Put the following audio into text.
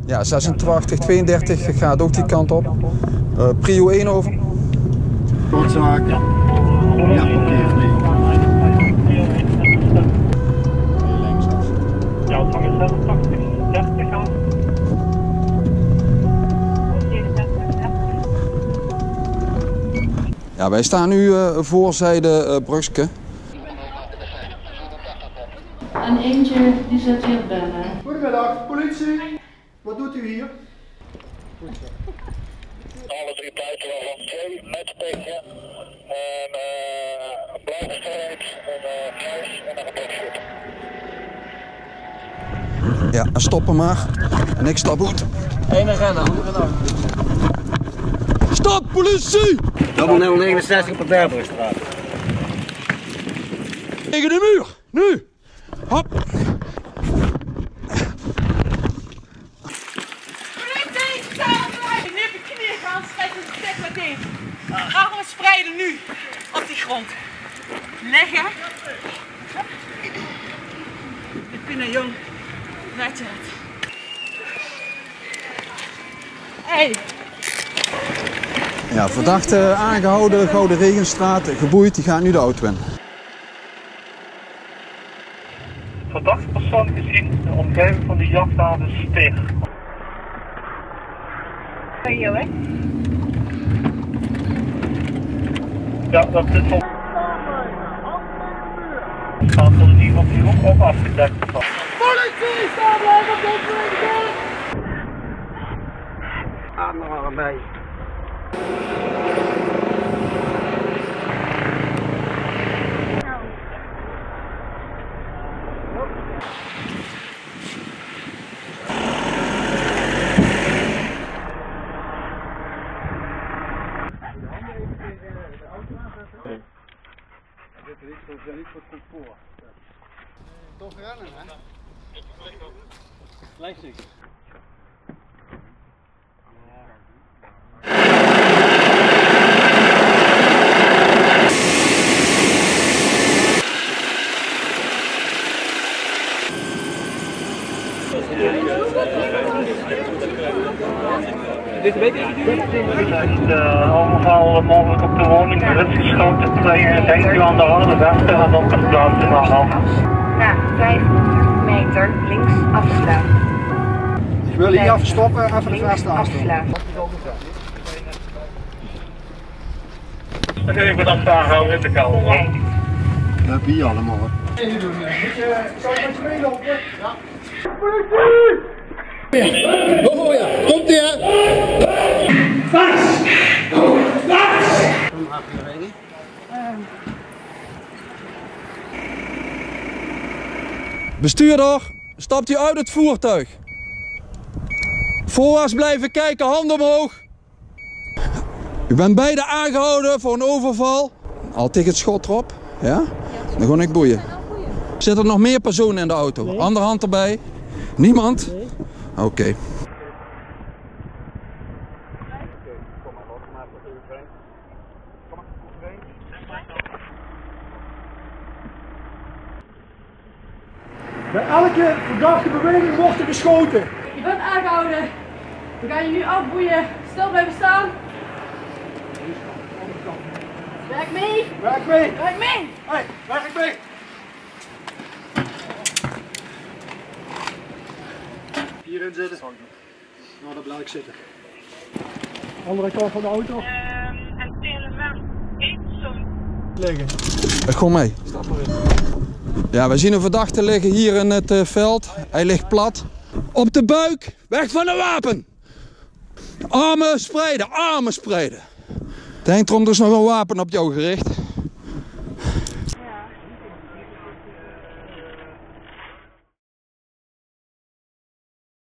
Ja, 86, 32 gaat ook die kant op. Prio 1 over. Kortzaak. Ja, oké, vliegen. Ja, ontvangen 86, 30 aan. Ja, wij staan nu voorzijde Brugske. En eentje die zit hier binnen. Goedemiddag, politie. Wat doet u hier? Alle 3 buiten waarvan 2 met tegen en blauwe strijd, een kruis en een boxfoot. Ja, stoppen maar. En ik stap goed. Eén rennen, andere dan. Stop, politie! Double 069 op de Berbrugstraat. Tegen de muur, nu! Hop! Politie, staan blijven! Nu op je knieën gaan, schrijf je het tek meteen. Armen spreiden nu op die grond. Leggen. Ik ben een jong. Weet je het? Hey. Ja, verdachte aangehouden, Gouden Regenstraat, geboeid, die gaat nu de auto in. Verdachte persoon gezien in de omgeving van de jachthaven Steer. Hey, joh, hè? Ja, dat is al. Gaat er in ieder geval die hoek ook afgedekt. Politie, staan blijven op dit moment! Ademhalen bij. Toch rennen, hè? Lijstig. Dit weet je We zijn de overval mogelijk op de woning gerust geschoten. Denkt u aan de harde vesten en dan ter plaatse naar af. Na 500 meter links afslaan. Ik wil hier even stoppen, even de Links vesten aanstaan. afslaan. Dan even dat aanhouden in de kou. Recht. Dat heb je hier allemaal. Zou ik met je meelopen? Ja. Politie! Oh ja, komt ie hè! Bestuurder, stapt u uit het voertuig. Voorwaarts blijven kijken, handen omhoog. U bent beide aangehouden voor een overval. Al tegen het schot erop, ja? Dan ga ik boeien. Zitten er nog meer personen in de auto? Nee. Andere hand erbij? Niemand? Nee. Oké. Bij elke verdachte beweging wordt er geschoten. Je bent aangehouden. We gaan je nu afboeien. Stil blijven staan. Werk mee. Werk mee. Werk mee. Hey, werk mee. Hierin zitten. Nou, daar blijf ik zitten. Andere kant van de auto. Het element iets zo'n. Liggen. Kom mee. Stap erin. Ja, we zien een verdachte liggen hier in het veld. Hij ligt plat. Op de buik. Weg van de wapen. Armen spreiden, armen spreiden. Denk erom, er is nog een wapen op jou gericht.